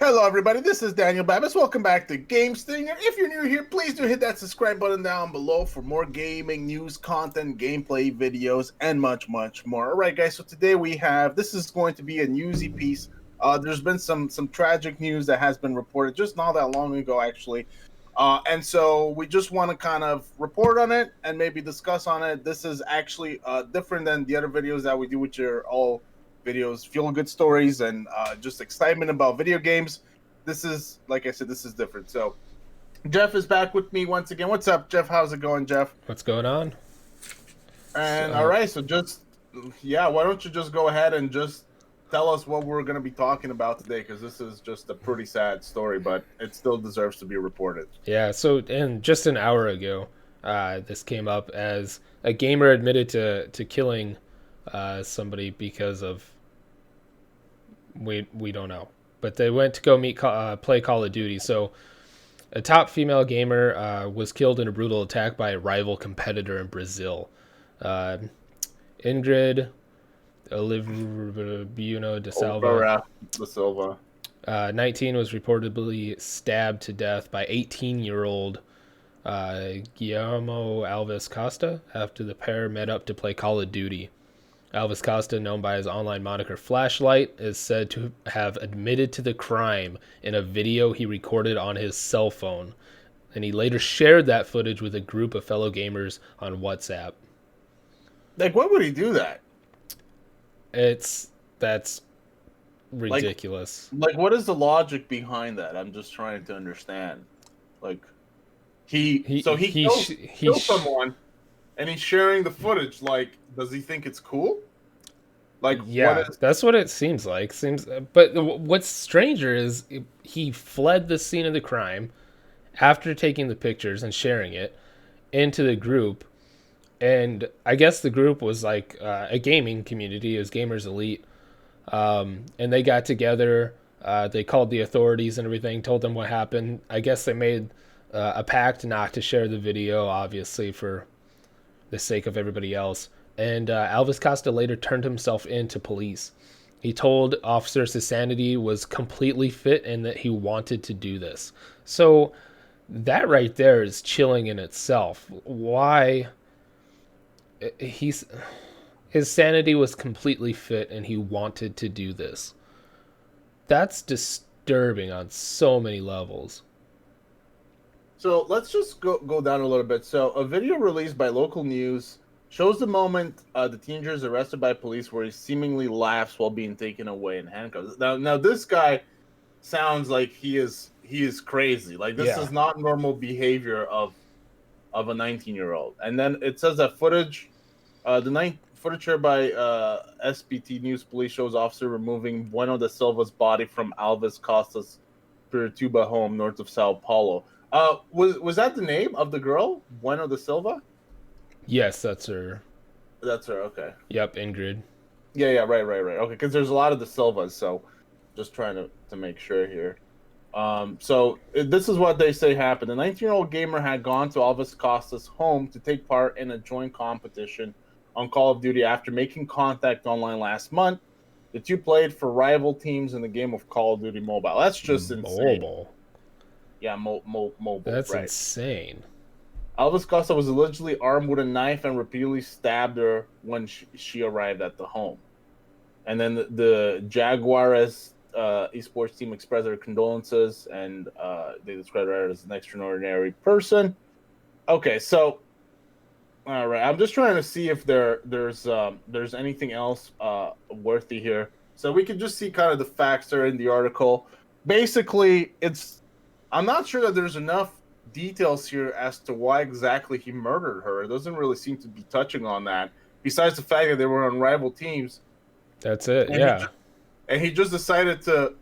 Hello, everybody. This is Daniel Babbitt. Welcome back to Gamestingr. If you're new here, please do hit that subscribe button down below for more gaming news, content, gameplay videos, and much, much more. All right, guys. So today we have this is going to be a newsy piece. There's been some tragic news that has been reported just not that long ago, actually. And so we just want to kind of report on it and maybe discuss on it. This is actually different than the other videos that we do, which are all videos, feel good stories, and just excitement about video games. This is, like I said, this is different. So Jeff is back with me once again. What's up, Jeff? How's it going, Jeff? What's going on? And all right, so just why don't you just go ahead and just tell us what we're going to be talking about today, because this is just a pretty sad story, but it still deserves to be reported. Yeah, so and just an hour ago, this came up as a gamer admitted to killing somebody because of we don't know, but they went to go play Call of Duty. So a top female gamer was killed in a brutal attack by a rival competitor in Brazil. Ingrid Oliviano da Silva, 19, was reportedly stabbed to death by 18-year-old Guillermo Alves Costa after the pair met up to play Call of Duty. Alves Costa, known by his online moniker Flashlight, is said to have admitted to the crime in a video he recorded on his cell phone, and he later shared that footage with a group of fellow gamers on WhatsApp. Like, why would he do that? That's ridiculous. Like, what is the logic behind that? I'm just trying to understand. Like, he killed someone, and he's sharing the footage. Like, does he think it's cool? Like, yeah, that's what it seems like. But what's stranger is he fled the scene of the crime after taking the pictures and sharing it into the group. And I guess the group was like a gaming community, it was Gamers Elite. And they got together, they called the authorities and everything, told them what happened. I guess they made a pact not to share the video, obviously, for the sake of everybody else. And Alves Costa later turned himself in to police. He told officers his sanity was completely fit and that he wanted to do this. So that right there is chilling in itself. Why? His sanity was completely fit and he wanted to do this. That's disturbing on so many levels. So let's just go down a little bit. So a video released by local news shows the moment the teenager is arrested by police, where he seemingly laughs while being taken away in handcuffs. Now this guy sounds like he is crazy. Like, this is not normal behavior of a 19-year-old. And then it says that footage shared by SBT News Police shows officer removing Bueno da Silva's body from Alves Costa's Pirituba home north of Sao Paulo. Was that the name of the girl, Bueno da Silva? Yes, that's her. That's her, okay. Yep, Ingrid. Yeah, right. Okay, because there's a lot of the Silvas, so just trying to make sure here. So this is what they say happened. The 19-year-old gamer had gone to Alves Costa's home to take part in a joint competition on Call of Duty after making contact online last month. The two played for rival teams in the game of Call of Duty Mobile. That's just insane. Mobile. Yeah, mobile. That's right. insane. Alves Costa was allegedly armed with a knife and repeatedly stabbed her when she arrived at the home. And then the Jaguares esports team expressed their condolences, and they described her as an extraordinary person. Okay, so all right, I'm just trying to see if there's anything else worthy here. So we can just see kind of the facts that are in the article. Basically, I'm not sure that there's enough details here as to why exactly he murdered her. It doesn't really seem to be touching on that, besides the fact that they were on rival teams. That's it, yeah. And he just decided to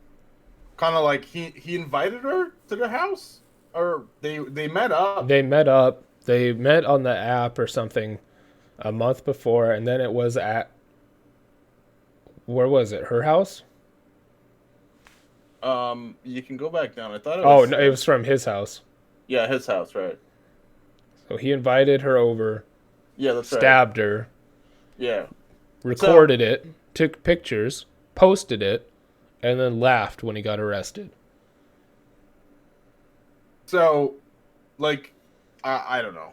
kind of like, he invited her to the house? Or they met up? They met up. They met on the app or something a month before, and then it was at... Where was it? Her house? You can go back down. I thought it was... Oh, no, it was from his house. Yeah, his house, right. So he invited her over. Yeah, that's right. Stabbed her. Yeah. Recorded it, took pictures, posted it, and then laughed when he got arrested. So, like, I don't know.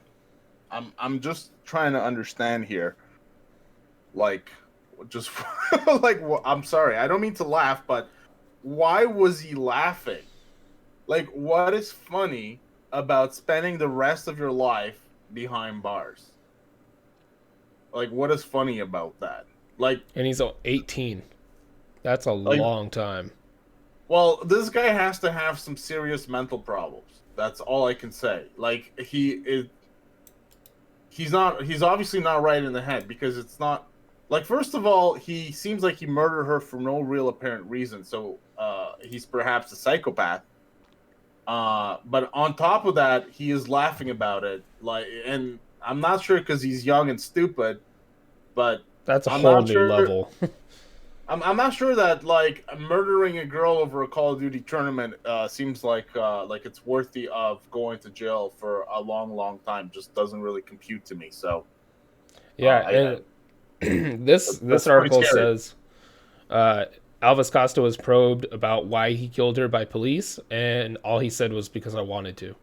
I'm just trying to understand here. Like, just like, well, I'm sorry, I don't mean to laugh, but why was he laughing? Like, what is funny about spending the rest of your life behind bars? Like, what is funny about that? Like, And he's 18. That's a like, long time. well, this guy has to have some serious mental problems. That's all I can say. Like, he's obviously not right in the head because it's not like, first of all, he seems like he murdered her for no real apparent reason. So he's perhaps a psychopath. But on top of that, he is laughing about it. Like, and I'm not sure because he's young and stupid, but That's a I'm whole not new sure. level. I'm not sure that like murdering a girl over a Call of Duty tournament seems like it's worthy of going to jail for a long, long time. Just doesn't really compute to me. So Yeah, I and this that's pretty article scary. says uh, Alvis Costa was probed about why he killed her by police, and all he said was because I wanted to.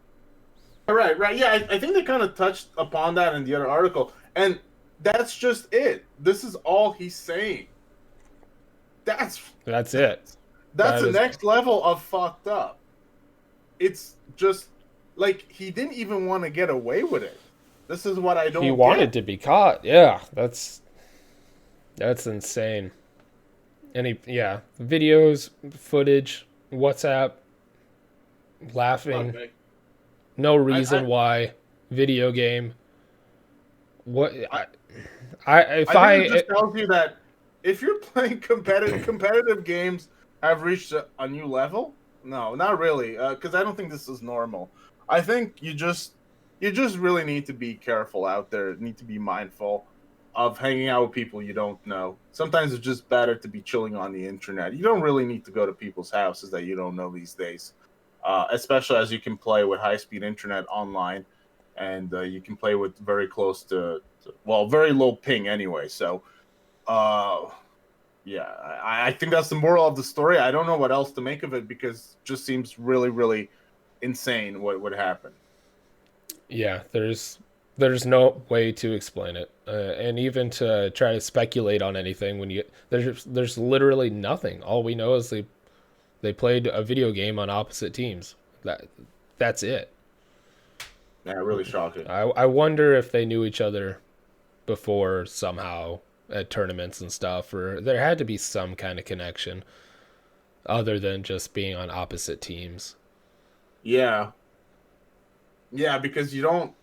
Right, right. Yeah, I think they kind of touched upon that in the other article, and that's just it. This is all he's saying. That's That's it. that's That the is. next level of fucked up. It's just like he didn't even want to get away with it. This is what I He don't wanted get. to be caught. Yeah, that's insane. And yeah, videos, footage, WhatsApp, Look, laughing, no I reason why, video game. What I if I think I it just tells you that if you're playing competitive games have reached a new level. No, not really, because I don't think this is normal. I think you just really need to be careful out there. Need to be mindful of hanging out with people you don't know. Sometimes it's just better to be chilling on the internet. You don't really need to go to people's houses that you don't know these days, especially as you can play with high speed internet online, and you can play with very close to, well, very low ping anyway. So uh yeah, I think that's the moral of the story. I don't know what else to make of it because it just seems really, really insane what would happen. yeah, there's no way to explain it, and even to try to speculate on anything when you there's literally nothing. All we know is they played a video game on opposite teams. That's it. Yeah, really shocking. I wonder if they knew each other before somehow at tournaments and stuff, or there had to be some kind of connection other than just being on opposite teams. Yeah, yeah, because you don't,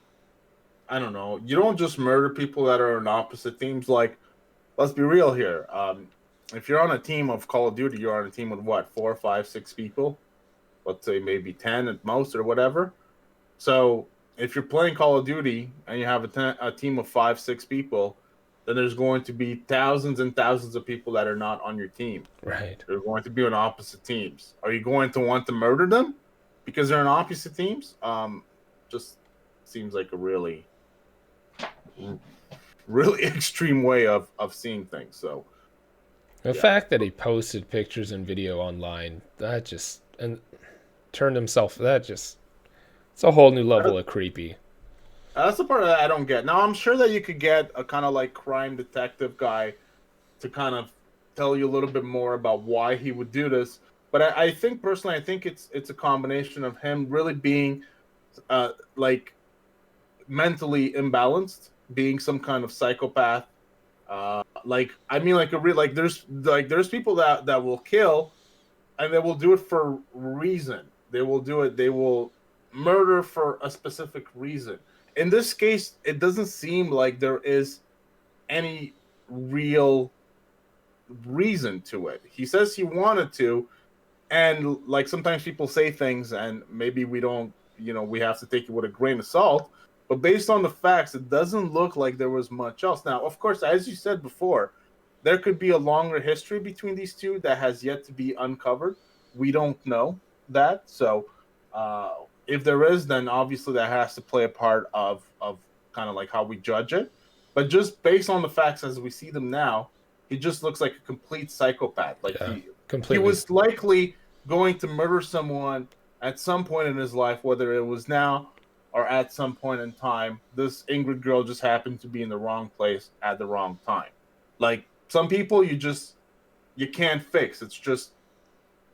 I don't know, you don't just murder people that are on opposite teams. Like, let's be real here. If you're on a team of Call of Duty, you're on a team with what, four, five, six people, let's say maybe 10 at most or whatever. So if you're playing Call of Duty and you have a team of five, six people, then there's going to be thousands and thousands of people that are not on your team. Right. They're going to be on opposite teams. Are you going to want to murder them because they're on opposite teams? Just seems like a really, really extreme way of seeing things. So The yeah, fact that he posted pictures and video online, that just and turned himself that just it's a whole new level of creepy. that's the part that I don't get. Now I'm sure that you could get a kind of like crime detective guy to kind of tell you a little bit more about why he would do this. But I think personally, I think it's a combination of him really being like mentally imbalanced, being some kind of psychopath. Like, I mean, like a real, there's people that will kill and they will do it for reason. They will do it. They will murder for a specific reason. In this case, it doesn't seem like there is any real reason to it. He says he wanted to, and like sometimes people say things and maybe we don't, we have to take it with a grain of salt. But based on the facts, it doesn't look like there was much else. Now, of course, as you said before, there could be a longer history between these two that has yet to be uncovered. We don't know that. So uh, if there is, then obviously that has to play a part of kind of like how we judge it. But just based on the facts as we see them now, he just looks like a complete psychopath. Like Yeah, he completely. was likely going to murder someone at some point in his life, whether it was now or at some point in time, this Ingrid girl just happened to be in the wrong place at the wrong time. Like some people, you can't fix. It's just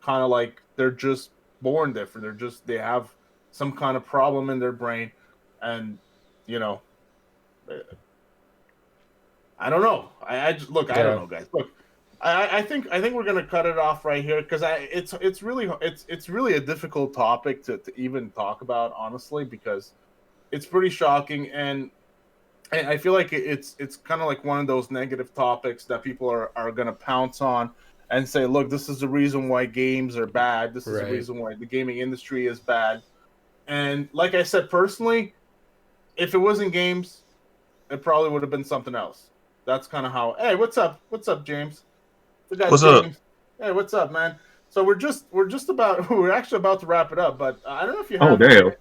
kind of like they're just born different. They have some kind of problem in their brain, and you know, I don't know. I just look. I don't Yeah. know, guys. Look, I think we're gonna cut it off right here because it's really a difficult topic to even talk about, honestly, because it's pretty shocking, and I feel like it's kind of like one of those negative topics that people are gonna pounce on and say, look, this is the reason why games are bad. This is the Right. reason why the gaming industry is bad. And like I said, personally, if it wasn't games, it probably would have been something else. That's kind of how. Hey, what's up? What's up, James? We got What's up? James. Hey, what's up, man? So we're just about we're actually about to wrap it up, but I don't know if you Oh have any. damn.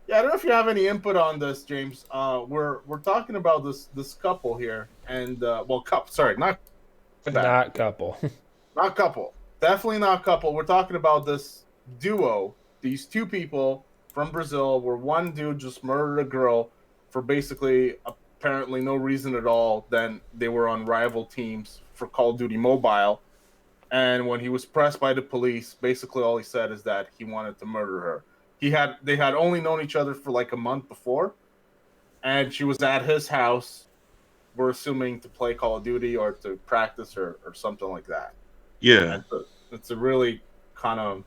Yeah, I don't know if you have any input on this, James. We're talking about this couple here, and well, couple. Sorry, not bad, Not couple. not couple. Definitely not couple. We're talking about this duo. These two people from Brazil, where one dude just murdered a girl for basically apparently no reason at all. Then they were on rival teams for Call of Duty Mobile, and when he was pressed by the police, basically all he said is that he wanted to murder her. They had only known each other for like a month before, and she was at his house. We're assuming to play Call of Duty or to practice or something like that. Yeah. And so it's a really kind of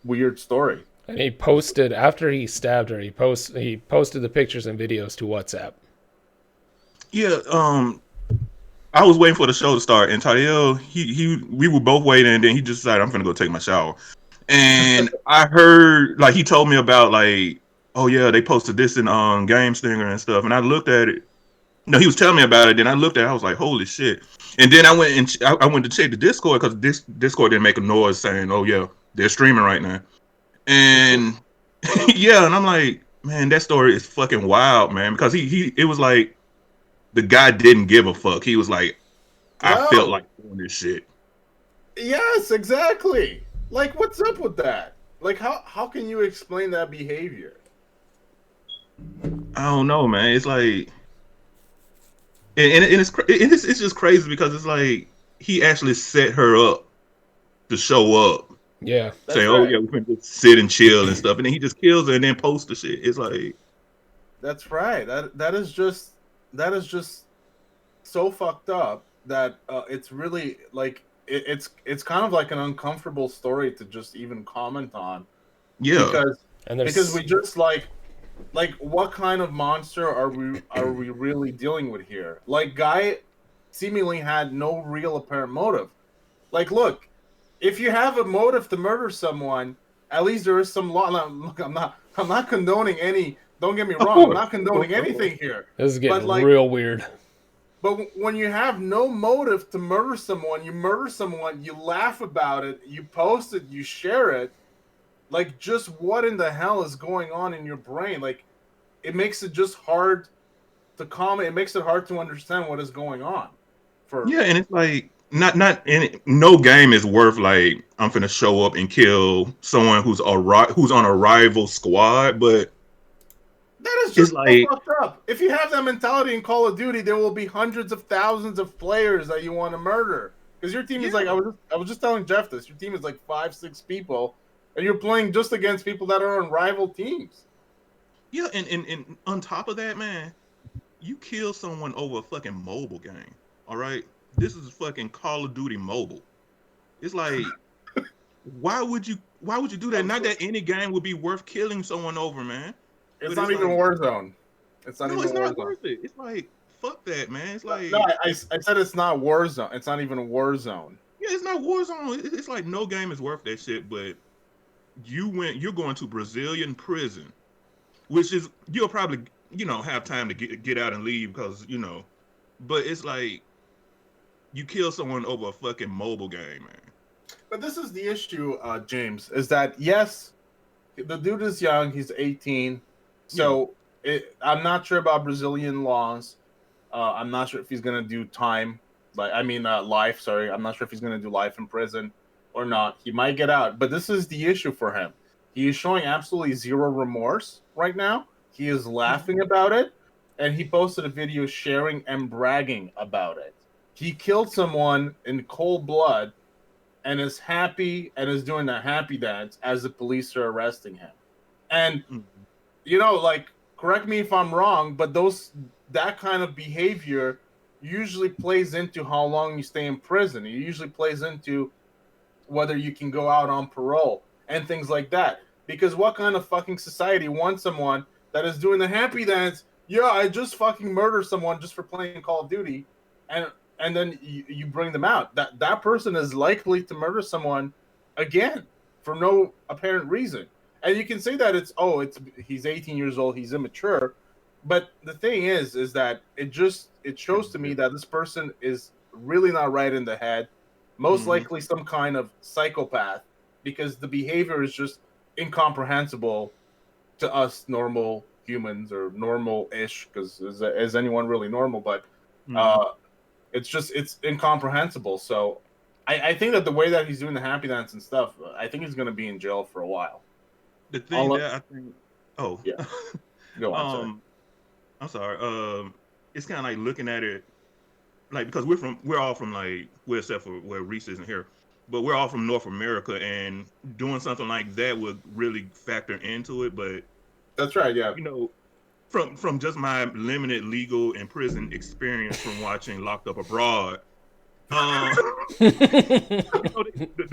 weird story. And he posted after he stabbed her. He posted the pictures and videos to WhatsApp. Yeah. I was waiting for the show to start, and Tariel, we were both waiting, and then he just decided I'm gonna go take my shower. And I heard, like, he told me about, like, oh yeah, they posted this in Gamestingr and stuff, and I looked at it. No, he was telling me about it. Then I looked at it. I was like, holy shit. And then I went and I went to check the Discord because this Discord didn't make a noise saying, oh yeah, they're streaming right now. And yeah, and I'm like, man, that story is fucking wild, man. Because he it was like the guy didn't give a fuck. He was like, I felt No. like doing this shit. Yes, exactly. Like, what's up with that? Like, how can you explain that behavior? I don't know, man. It's like, it's just crazy because it's like he actually set her up to show up, Yeah. saying, That's "Oh right. yeah, we can just sit and chill and stuff," and then he just kills her and then posts the shit. It's like, That's right. That is just so fucked up that it's really like it's kind of like an uncomfortable story to just even comment on yeah, because And because there's we just like what kind of monster are we really dealing with here? Like guy seemingly had no real apparent motive. Like look, if you have a motive to murder someone, at least there is some law. Now, look, I'm not condoning any. Don't get me of wrong. I'm course, not of course, condoning of course. anything here. this is But getting like, real weird. but when you have no motive to murder someone, you murder someone, you laugh about it, you post it, you share it. Like, just what in the hell is going on in your brain? Like, it makes it just hard to comment. It makes it hard to understand what is going on. For Yeah, and it's like not any no game is worth like I'm finna show up and kill someone who's on a rival squad, but that is it's just so like, fucked up. If you have that mentality in Call of Duty, there will be hundreds of thousands of players that you want to murder. Because your team is like yeah, I was just telling Jeff this. Your team is like 5, 6 people, and you're playing just against people that are on rival teams. yeah, and on top of that, man, you kill someone over a fucking mobile game. All right, this is fucking Call of Duty mobile. It's like, why would you do that? Not that any game would be worth killing someone over, man. It's But not it's even like, Warzone. It's not no, even it's not Warzone. worth it. It's like, fuck that, man. It's No, like, I said it's not Warzone. It's not even Warzone. yeah, it's not Warzone. It's like no game is worth that shit. But you're going to Brazilian prison, which is you'll probably have time to get out and leave because but it's like you kill someone over a fucking mobile game, man. But this is the issue, James, is that yes, the dude is young. He's 18. Yeah, So I'm not sure about Brazilian laws. I'm not sure if he's gonna do time, like I mean life. Sorry, I'm not sure if he's gonna do life in prison or not. He might get out, but this is the issue for him. He is showing absolutely zero remorse right now. He is laughing about it, and he posted a video sharing and bragging about it. He killed someone in cold blood and is happy and is doing a happy dance as the police are arresting him. And like, correct me if I'm wrong, but that kind of behavior usually plays into how long you stay in prison. It usually plays into whether you can go out on parole and things like that. Because what kind of fucking society wants someone that is doing the happy dance? Yeah, I just fucking murdered someone just for playing Call of Duty, and then you bring them out. That person is likely to murder someone again for no apparent reason. And you can say that he's 18 years old, he's immature, but the thing is that it shows to me that this person is really not right in the head, most likely some kind of psychopath, because the behavior is just incomprehensible to us normal humans, or normal-ish, because is anyone really normal? But it's incomprehensible. So I think that the way that he's doing the happy dance and stuff, I think he's going to be in jail for a while. The thing that I think, yeah, go on. Sorry. I'm sorry. It's kind of like looking at it, like, because we're all from, like, well, except for where Reese isn't here, but we're all from North America, and doing something like that would really factor into it. But that's right, yeah. From just my limited legal and prison experience from watching Locked Up Abroad, the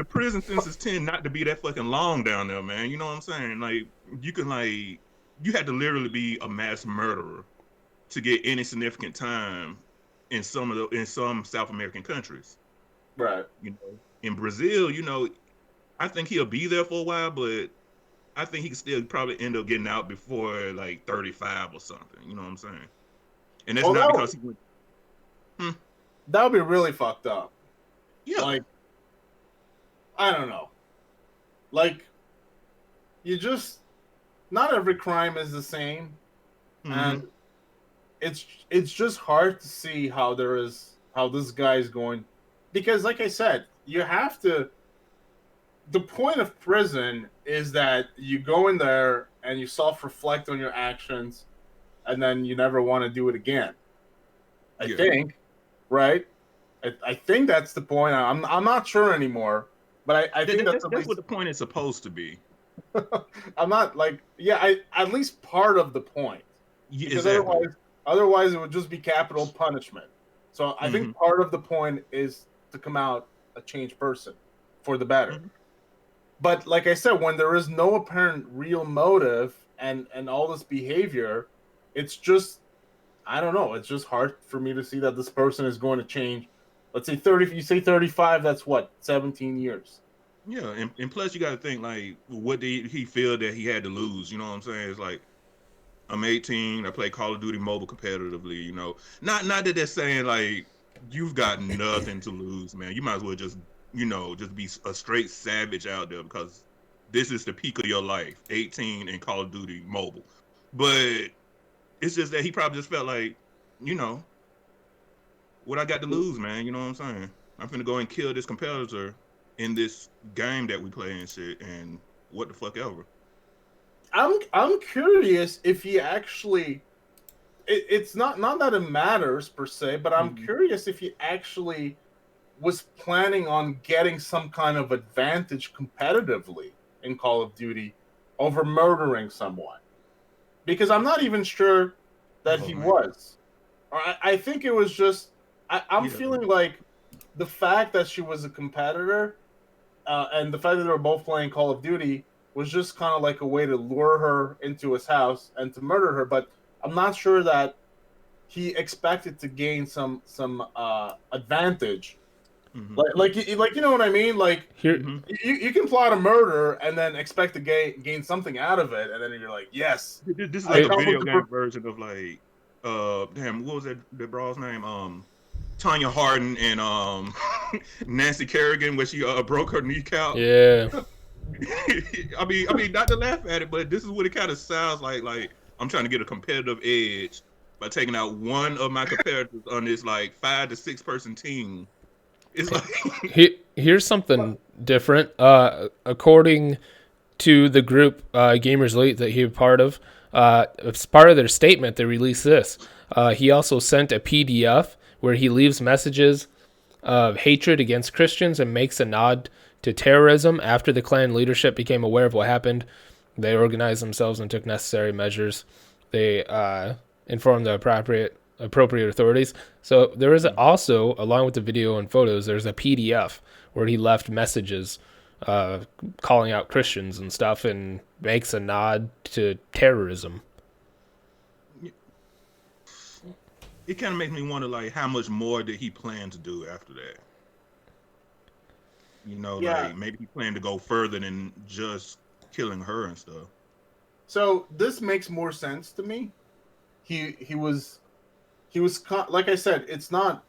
prison sentences tend not to be that fucking long down there, man. You know what I'm saying? Like, you had to literally be a mass murderer to get any significant time in some South American countries. Right. In Brazil, I think he'll be there for a while, but I think he can still probably end up getting out before like 35 or something. You know what I'm saying? And that's not because he went. That would be really fucked up. Yeah. Like, I don't know. Like, not every crime is the same, and it's just hard to see how this guy is going, because, like I said, you have to. The point of prison is that you go in there and you self-reflect on your actions, and then you never want to do it again. I think, right? I think that's the point. I'm not sure anymore, but I think that's what the point is supposed to be. I'm not like, at least part of the point. Because exactly. Otherwise it would just be capital punishment. So I think part of the point is to come out a changed person for the better. But like I said, when there is no apparent real motive and all this behavior, it's just, I don't know. It's just hard for me to see that this person is going to change. Let's say 30. If you say 35, that's what, 17 years. Yeah, and plus you got to think, like, what did he feel that he had to lose? You know what I'm saying? It's like, I'm 18. I play Call of Duty mobile competitively. Not that they're saying like you've got nothing to lose, man. You might as well just be a straight savage out there, because this is the peak of your life, 18 and Call of Duty mobile. But it's just that he probably just felt like, what I got to lose, man. You know what I'm saying? I'm finna go and kill this competitor in this game that we play and shit, and what the fuck ever. I'm curious if he actually. It's not that it matters per se, but I'm curious if he actually was planning on getting some kind of advantage competitively in Call of Duty over murdering someone, because I'm not even sure that he was. Or I think it was just I'm feeling like the fact that she was a competitor and the fact that they were both playing Call of Duty was just kind of like a way to lure her into his house and to murder her. But I'm not sure that he expected to gain some advantage. Like you know what I mean? Like, you can plot a murder and then expect to gain something out of it, and then you're like, yes. This is like a video game version of, like, damn, what was that brawl's name? Tanya Hardin and Nancy Kerrigan, where she broke her kneecap. Yeah. I mean, not to laugh at it, but this is what it kind of sounds like. Like, I'm trying to get a competitive edge by taking out one of my competitors on this like 5 to 6 person team. It's like here's something different. According to the group Gamers Elite that he was part of. As part of their statement, they released this. He also sent a PDF where he leaves messages of hatred against Christians and makes a nod to terrorism. After the clan leadership became aware of what happened, they organized themselves and took necessary measures. They informed the appropriate authorities. So there is also, along with the video and photos, there's a PDF where he left messages calling out Christians and stuff and makes a nod to terrorism. It kind of makes me wonder, like, how much more did he plan to do after that? You know, like maybe he planned to go further than just killing her and stuff. So this makes more sense to me. He was like I said, it's not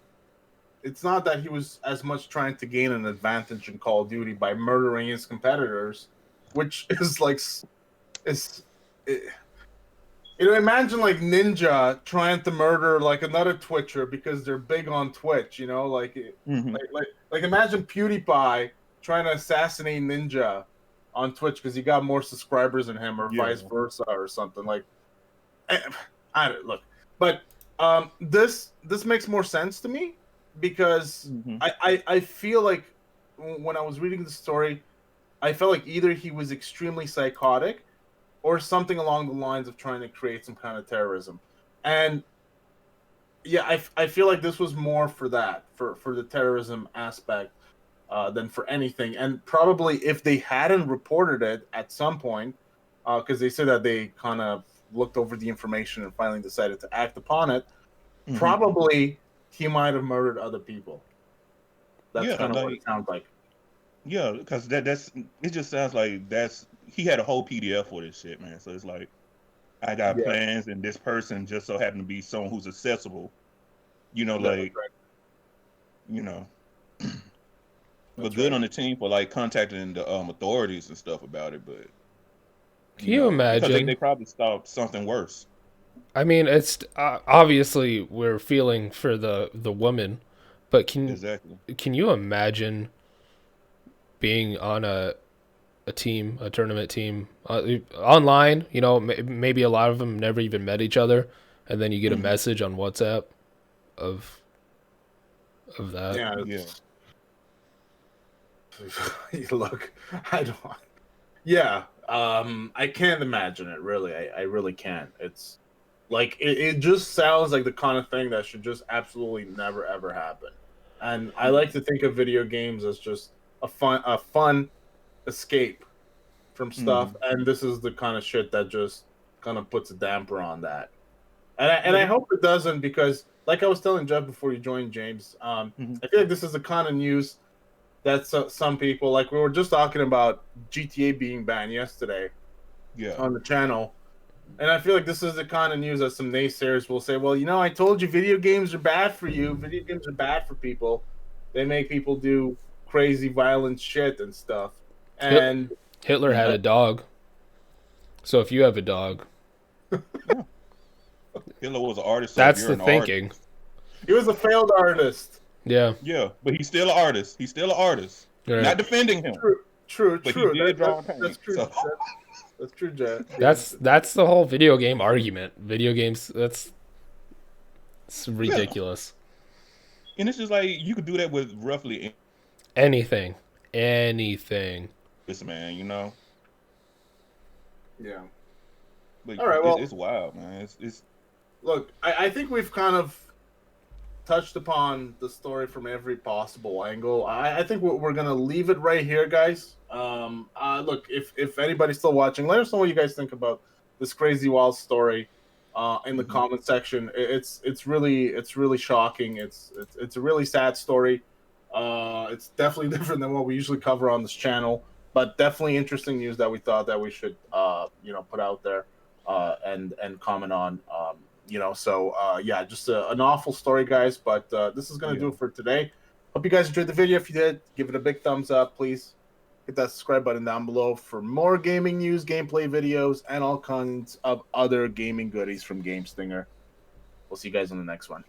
that he was as much trying to gain an advantage in Call of Duty by murdering his competitors, which is like imagine like Ninja trying to murder like another Twitcher because they're big on Twitch, you know, like imagine PewDiePie trying to assassinate Ninja on Twitch because he got more subscribers than him, or vice versa, or something. Like, I don't look, but this makes more sense to me because I feel like when I was reading the story, I felt like either he was extremely psychotic or something along the lines of trying to create some kind of terrorism. And yeah, I feel like this was more for that, for the terrorism aspect than for anything. And probably if they hadn't reported it at some point, because they said that they kind of looked over the information and finally decided to act upon it, probably he might have murdered other people. That's kind of what it sounds like. Yeah, because that's it. Just sounds like he had a whole PDF for this shit, man. So it's like, I got plans, and this person just so happened to be someone who's accessible. You know, like, you know, but good on the team for like contacting the authorities and stuff about it. But can you imagine? Because they probably stopped something worse. I mean, it's obviously we're feeling for the woman, but can you imagine being on a tournament team online? You know, maybe a lot of them never even met each other, and then you get a message on WhatsApp of that. Yeah. Look, I don't. Yeah, I can't imagine it. Really, I really can't. It's like it just sounds like the kind of thing that should just absolutely never ever happen. And I like to think of video games as just a fun escape from stuff, and this is the kind of shit that just kind of puts a damper on that. And I hope it doesn't, because like I was telling Jeff before you joined, James, I feel like this is the kind of news that some people, like we were just talking about GTA being banned yesterday on the channel, and I feel like this is the kind of news that some naysayers will say, well, you know, I told you video games are bad for you. Video games are bad for people. They make people do crazy, violent shit and stuff. And Hitler had a dog. So if you have a dog... Hitler was an artist. So that's the thinking. Artist. He was a failed artist. Yeah. Yeah, but he's still an artist. He's still an artist. Right. Not defending him. True. But he did draw that's true. So. That's true, Jeff. That's the whole video game argument. Video games, it's ridiculous. Yeah. And it's just like, you could do that with roughly anything. This man, you know. Yeah. But all right, well, it's wild, man. It's look, I think we've kind of touched upon the story from every possible angle. I think we're gonna leave it right here, guys. Look, if anybody's still watching, let us know what you guys think about this crazy wild story in the comment section. It's really shocking. It's a really sad story. It's definitely different than what we usually cover on this channel, but definitely interesting news that we thought that we should put out there and comment on. Yeah, just an awful story, guys, but this is going to do it for today. Hope you guys enjoyed the video. If you did, give it a big thumbs up. Please hit that subscribe button down below for more gaming news, gameplay videos, and all kinds of other gaming goodies from Gamestingr. We'll see you guys on the next one.